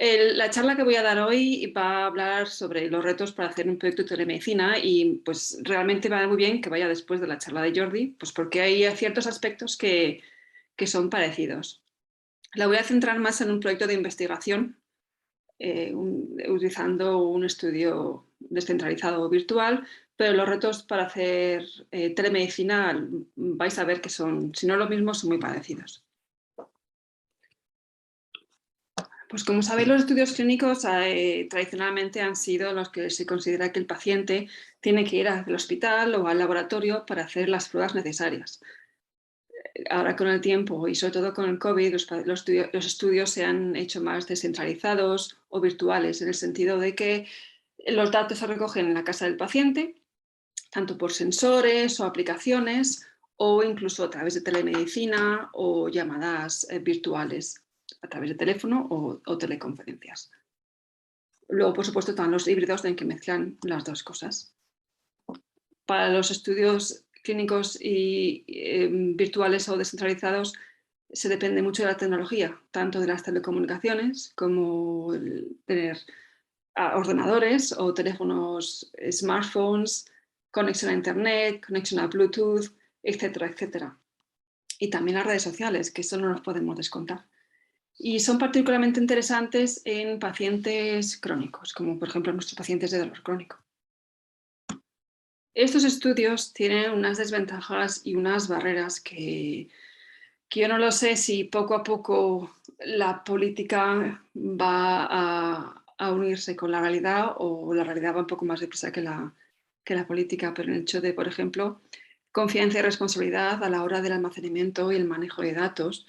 La charla que voy a dar hoy va a hablar sobre los retos para hacer un proyecto de telemedicina y pues realmente va muy bien que vaya después de la charla de Jordi, pues porque hay ciertos aspectos que son parecidos. La voy a centrar más en un proyecto de investigación utilizando un estudio descentralizado virtual, pero los retos para hacer telemedicina vais a ver que son, si no lo mismo, son muy parecidos. Pues como sabéis, los estudios clínicos tradicionalmente han sido los que se considera que el paciente tiene que ir al hospital o al laboratorio para hacer las pruebas necesarias. Ahora con el tiempo y sobre todo con el COVID, los estudios se han hecho más descentralizados o virtuales, en el sentido de que los datos se recogen en la casa del paciente, tanto por sensores o aplicaciones, o incluso a través de telemedicina o llamadas virtuales, a través de teléfono o teleconferencias. Luego, por supuesto, están los híbridos en que mezclan las dos cosas. Para los estudios clínicos y virtuales o descentralizados se depende mucho de la tecnología, tanto de las telecomunicaciones como el tener ordenadores o teléfonos, smartphones, conexión a internet, conexión a Bluetooth, etcétera, etcétera. Y también las redes sociales, que eso no nos podemos descontar. Y son particularmente interesantes en pacientes crónicos, como por ejemplo nuestros pacientes de dolor crónico. Estos estudios tienen unas desventajas y unas barreras que yo no lo sé si poco a poco la política va a unirse con la realidad o la realidad va un poco más deprisa que la política, pero el hecho de, por ejemplo, confianza y responsabilidad a la hora del almacenamiento y el manejo de datos,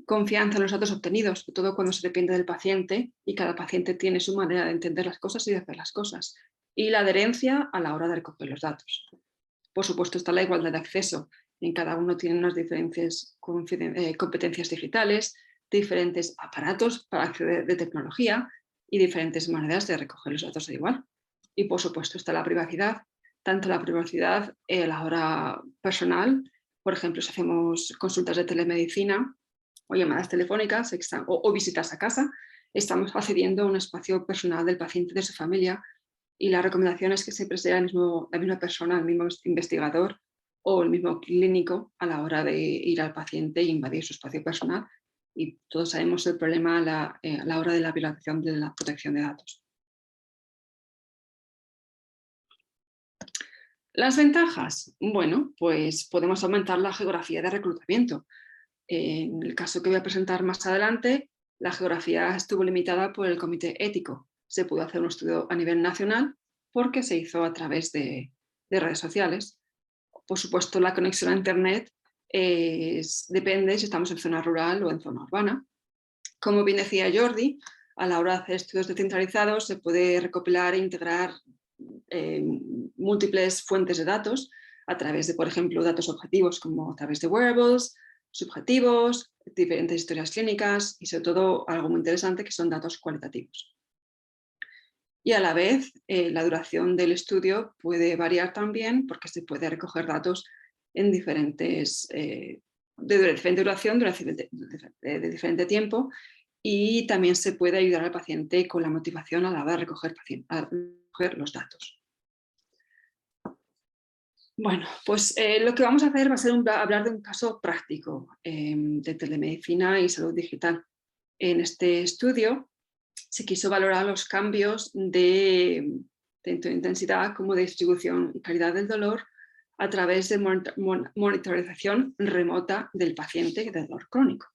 confianza en los datos obtenidos, sobre todo cuando se depende del paciente y cada paciente tiene su manera de entender las cosas y de hacer las cosas, y la adherencia a la hora de recoger los datos. Por supuesto está la igualdad de acceso. En cada uno tiene unas diferentes competencias digitales, diferentes aparatos para acceder de tecnología y diferentes maneras de recoger los datos igual. Y por supuesto está la privacidad, tanto la privacidad a la hora personal, por ejemplo, si hacemos consultas de telemedicina o llamadas telefónicas o visitas a casa, estamos accediendo a un espacio personal del paciente y de su familia, y la recomendación es que siempre sea la misma persona, el mismo investigador o el mismo clínico a la hora de ir al paciente e invadir su espacio personal. Y todos sabemos el problema a la hora de la violación de la protección de datos. Las ventajas, bueno, pues podemos aumentar la geografía de reclutamiento. En el caso que voy a presentar más adelante, la geografía estuvo limitada por el comité ético. Se pudo hacer un estudio a nivel nacional porque se hizo a través de redes sociales. Por supuesto, la conexión a internet depende si estamos en zona rural o en zona urbana. Como bien decía Jordi, a la hora de hacer estudios descentralizados se puede recopilar e integrar múltiples fuentes de datos a través de, por ejemplo, datos objetivos como a través de wearables, subjetivos, diferentes historias clínicas y sobre todo algo muy interesante que son datos cualitativos. Y a la vez la duración del estudio puede variar también porque se puede recoger datos en de diferente duración, de diferente tiempo, y también se puede ayudar al paciente con la motivación a la hora de recoger los datos. Bueno, pues lo que vamos a hacer va a ser hablar de un caso práctico de telemedicina y salud digital. En este estudio se quiso valorar los cambios de intensidad como de distribución y calidad del dolor a través de monitorización remota del paciente de dolor crónico.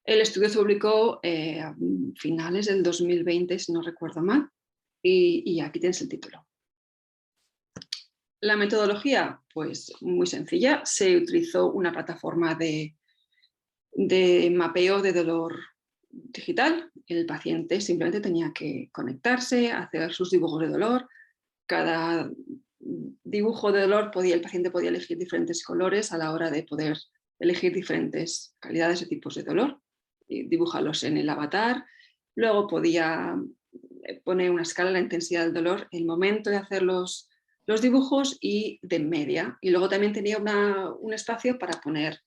El estudio se publicó a finales del 2020, si no recuerdo mal, y aquí tienes el título. La metodología, pues muy sencilla, se utilizó una plataforma de mapeo de dolor digital. El paciente simplemente tenía que conectarse, hacer sus dibujos de dolor. Cada dibujo de dolor el paciente podía elegir diferentes colores a la hora de poder elegir diferentes calidades y tipos de dolor y dibujarlos en el avatar. Luego podía poner una escala de la intensidad del dolor, el momento de hacer los dibujos y de media. Y luego también tenía un espacio para poner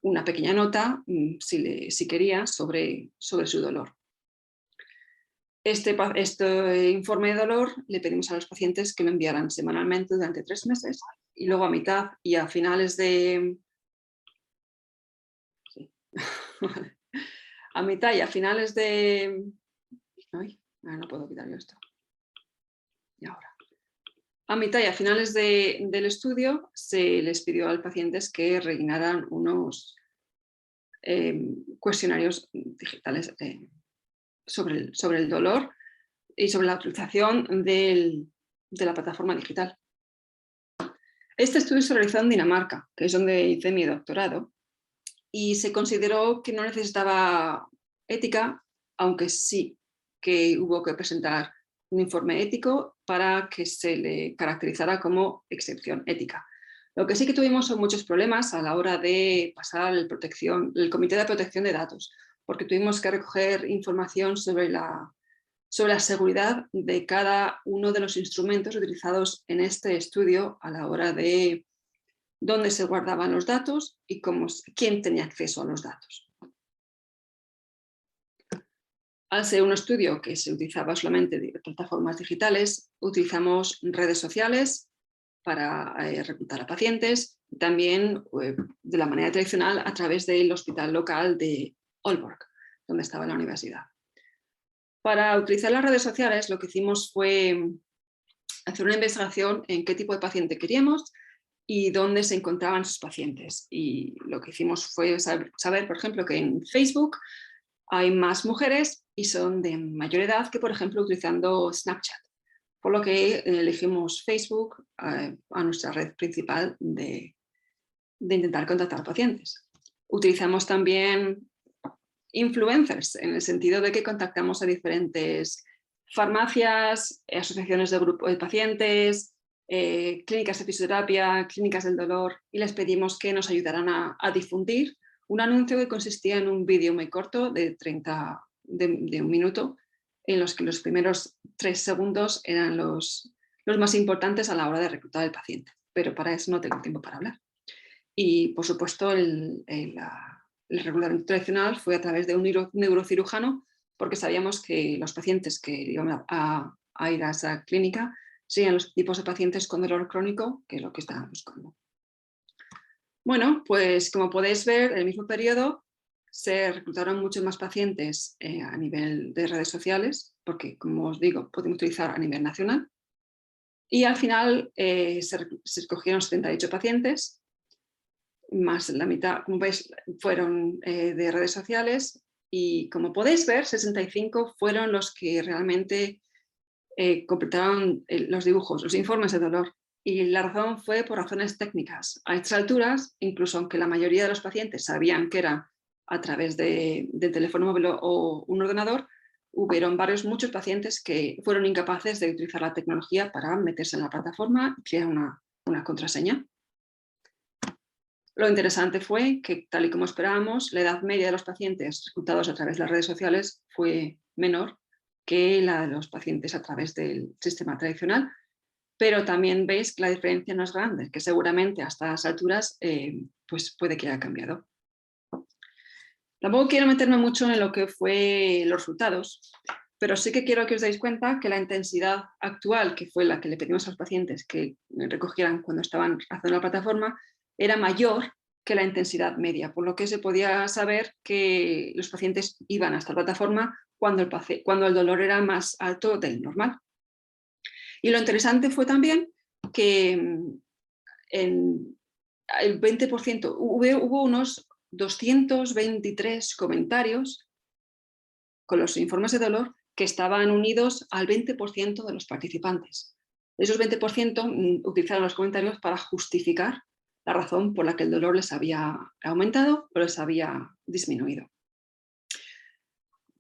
una pequeña nota, si quería, sobre su dolor. Este informe de dolor le pedimos a los pacientes que lo enviaran semanalmente durante 3 meses y luego a mitad y a finales de... Sí. A mitad y a finales de... Ay, no puedo quitar yo esto. Y ahora. A mitad y a finales del estudio se les pidió a los pacientes que rellenaran unos cuestionarios digitales sobre el dolor y sobre la utilización de la plataforma digital. Este estudio se realizó en Dinamarca, que es donde hice mi doctorado, y se consideró que no necesitaba ética, aunque sí que hubo que presentar un informe ético para que se le caracterizara como excepción ética. Lo que sí que tuvimos son muchos problemas a la hora de pasar el Comité de Protección de Datos, porque tuvimos que recoger información sobre la seguridad de cada uno de los instrumentos utilizados en este estudio a la hora de dónde se guardaban los datos y quién tenía acceso a los datos. Al ser un estudio que se utilizaba solamente de plataformas digitales, utilizamos redes sociales para reclutar a pacientes, también de la manera tradicional a través del hospital local de Aalborg, donde estaba la universidad. Para utilizar las redes sociales lo que hicimos fue hacer una investigación en qué tipo de paciente queríamos y dónde se encontraban sus pacientes. Y lo que hicimos fue saber, por ejemplo, que en Facebook hay más mujeres y son de mayor edad que, por ejemplo, utilizando Snapchat. Por lo que elegimos Facebook a nuestra red principal de intentar contactar pacientes. Utilizamos también influencers, en el sentido de que contactamos a diferentes farmacias, asociaciones de grupo de pacientes, clínicas de fisioterapia, clínicas del dolor, y les pedimos que nos ayudaran a difundir un anuncio que consistía en un vídeo muy corto de 1 minuto, en los que los primeros 3 segundos eran los más importantes a la hora de reclutar al paciente, pero para eso no tengo tiempo para hablar. Y por supuesto el regulamiento tradicional fue a través de un neurocirujano, porque sabíamos que los pacientes que iban a ir a esa clínica serían los tipos de pacientes con dolor crónico, que es lo que estaban buscando. Bueno, pues como podéis ver, en el mismo periodo se reclutaron muchos más pacientes a nivel de redes sociales, porque como os digo, podemos utilizar a nivel nacional. Y al final se escogieron 78 pacientes, más la mitad, como veis, fueron de redes sociales, y como podéis ver, 65 fueron los que realmente completaron los dibujos, los informes de dolor. Y la razón fue por razones técnicas. A estas alturas, incluso aunque la mayoría de los pacientes sabían que era a través del teléfono móvil o un ordenador, hubieron muchos pacientes que fueron incapaces de utilizar la tecnología para meterse en la plataforma y crear una contraseña. Lo interesante fue que, tal y como esperábamos, la edad media de los pacientes reclutados a través de las redes sociales fue menor que la de los pacientes a través del sistema tradicional, pero también veis que la diferencia no es grande, que seguramente a estas alturas pues puede que haya cambiado. Tampoco quiero meterme mucho en lo que fue los resultados, pero sí que quiero que os deis cuenta que la intensidad actual, que fue la que le pedimos a los pacientes que recogieran cuando estaban haciendo la plataforma, era mayor que la intensidad media, por lo que se podía saber que los pacientes iban a esta plataforma cuando el dolor era más alto del normal. Y lo interesante fue también que en el 20%, hubo unos 223 comentarios con los informes de dolor que estaban unidos al 20% de los participantes. Esos 20% utilizaron los comentarios para justificar la razón por la que el dolor les había aumentado o les había disminuido.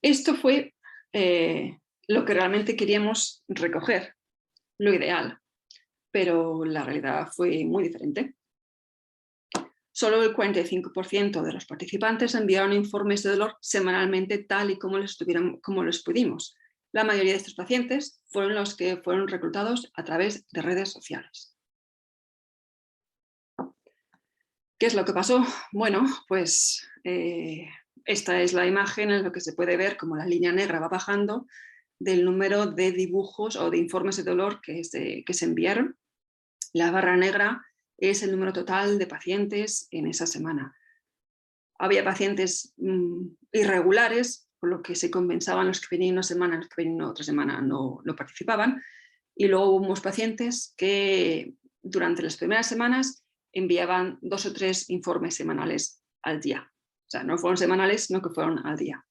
Esto fue lo que realmente queríamos recoger, lo ideal, pero la realidad fue muy diferente. Solo el 45% de los participantes enviaron informes de dolor semanalmente tal y como les pudimos. La mayoría de estos pacientes fueron los que fueron reclutados a través de redes sociales. ¿Qué es lo que pasó? Bueno, pues esta es la imagen en la que se puede ver cómo la línea negra va bajando del número de dibujos o de informes de dolor que se enviaron. La barra negra es el número total de pacientes en esa semana. Había pacientes irregulares, por lo que se compensaban los que venían una semana, los que venían otra semana no participaban. Y luego hubo unos pacientes que durante las primeras semanas enviaban 2 o 3 informes semanales al día. O sea, no fueron semanales, sino que fueron al día.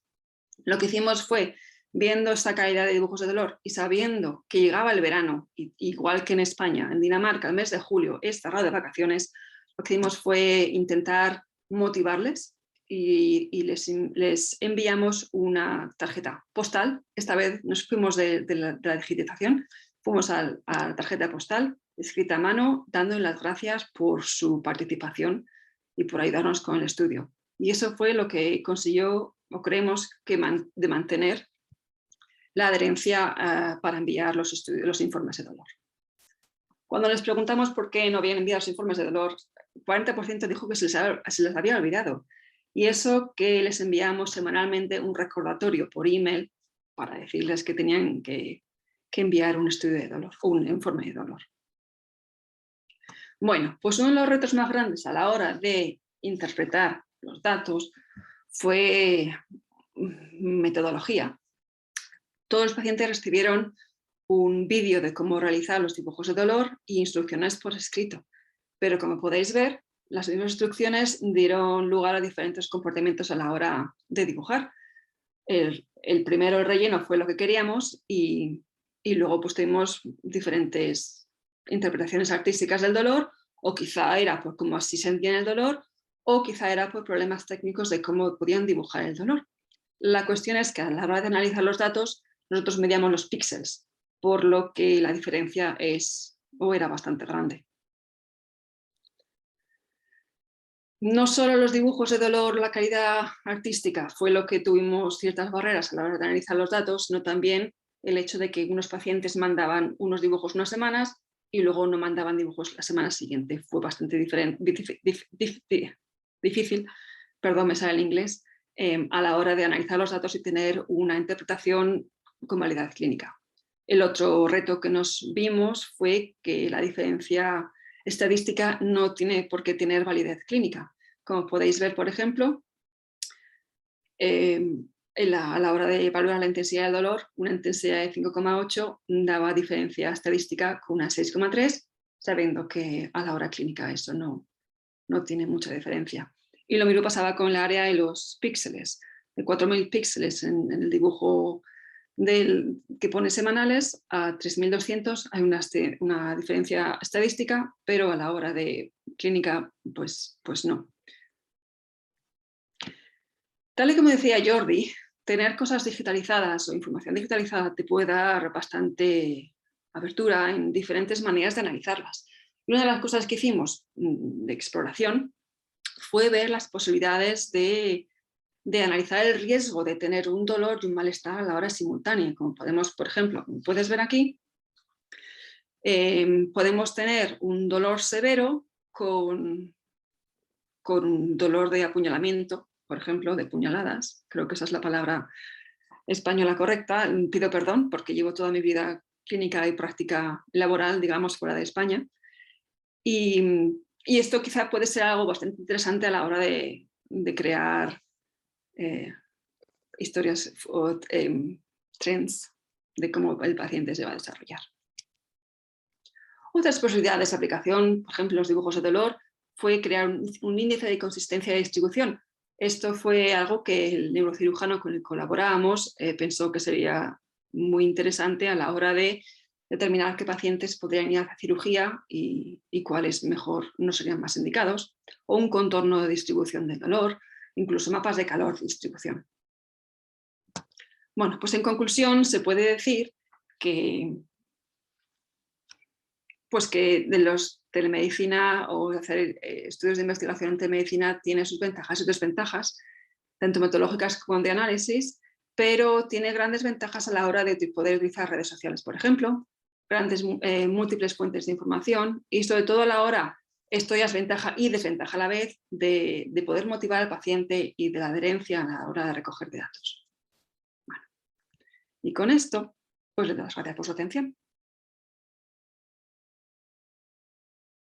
Lo que hicimos fue, viendo esta caída de dibujos de dolor y sabiendo que llegaba el verano, igual que en España, en Dinamarca, el mes de julio es cerrado de vacaciones, lo que hicimos fue intentar motivarles y les enviamos una tarjeta postal. Esta vez nos fuimos de la digitalización, fuimos a la tarjeta postal escrita a mano, dando las gracias por su participación y por ayudarnos con el estudio. Y eso fue lo que consiguió, o creemos, de mantener la adherencia para enviar los informes de dolor. Cuando les preguntamos por qué no habían enviado los informes de dolor, el 40% dijo que se les había olvidado. Y eso que les enviamos semanalmente un recordatorio por email para decirles que tenían que enviar un estudio de dolor, un informe de dolor. Bueno, pues uno de los retos más grandes a la hora de interpretar los datos fue metodología. Todos los pacientes recibieron un vídeo de cómo realizar los dibujos de dolor e instrucciones por escrito. Pero como podéis ver, las mismas instrucciones dieron lugar a diferentes comportamientos a la hora de dibujar. El primero, el relleno, fue lo que queríamos y luego pues tuvimos diferentes interpretaciones artísticas del dolor, o quizá era por cómo así sentían el dolor, o quizá era por problemas técnicos de cómo podían dibujar el dolor. La cuestión es que a la hora de analizar los datos, nosotros medíamos los píxeles, por lo que la diferencia era bastante grande. No solo los dibujos de dolor, la calidad artística fue lo que tuvimos ciertas barreras a la hora de analizar los datos, sino también el hecho de que unos pacientes mandaban unos dibujos unas semanas y luego no mandaban dibujos la semana siguiente. Fue bastante difícil, perdón, me sale el inglés, a la hora de analizar los datos y tener una interpretación con validez clínica. El otro reto que nos vimos fue que la diferencia estadística no tiene por qué tener validez clínica. Como podéis ver, por ejemplo, a la hora de evaluar la intensidad del dolor, una intensidad de 5,8 daba diferencia estadística con una 6,3, sabiendo que a la hora clínica eso no tiene mucha diferencia. Y lo mismo pasaba con el área de los píxeles. De 4.000 píxeles en el dibujo que pone semanales a 3.200 hay una diferencia estadística, pero a la hora de clínica pues no. Tal y como decía Jordi, tener cosas digitalizadas o información digitalizada te puede dar bastante apertura en diferentes maneras de analizarlas. Y una de las cosas que hicimos de exploración fue ver las posibilidades de analizar el riesgo de tener un dolor y un malestar a la hora simultánea. Como podemos, por ejemplo, como puedes ver aquí, podemos tener un dolor severo con un dolor de apuñalamiento, por ejemplo, de puñaladas. Creo que esa es la palabra española correcta. Pido perdón porque llevo toda mi vida clínica y práctica laboral, digamos, fuera de España. Y esto quizá puede ser algo bastante interesante a la hora de crear historias o trends de cómo el paciente se va a desarrollar. Otras posibilidades de aplicación, por ejemplo, los dibujos de dolor, fue crear un índice de consistencia de distribución. Esto fue algo que el neurocirujano con el que colaborábamos pensó que sería muy interesante a la hora de determinar qué pacientes podrían ir a la cirugía y cuáles mejor no serían más indicados, o un contorno de distribución del dolor, incluso mapas de calor de distribución. Bueno, pues en conclusión se puede decir que de los telemedicina o hacer estudios de investigación en telemedicina tiene sus ventajas y desventajas, tanto metodológicas como de análisis, pero tiene grandes ventajas a la hora de poder utilizar redes sociales, por ejemplo, múltiples fuentes de información y sobre todo a la hora Esto ya es ventaja y desventaja a la vez de poder motivar al paciente y de la adherencia a la hora de recoger de datos. Bueno, y con esto, pues le doy las gracias por su atención.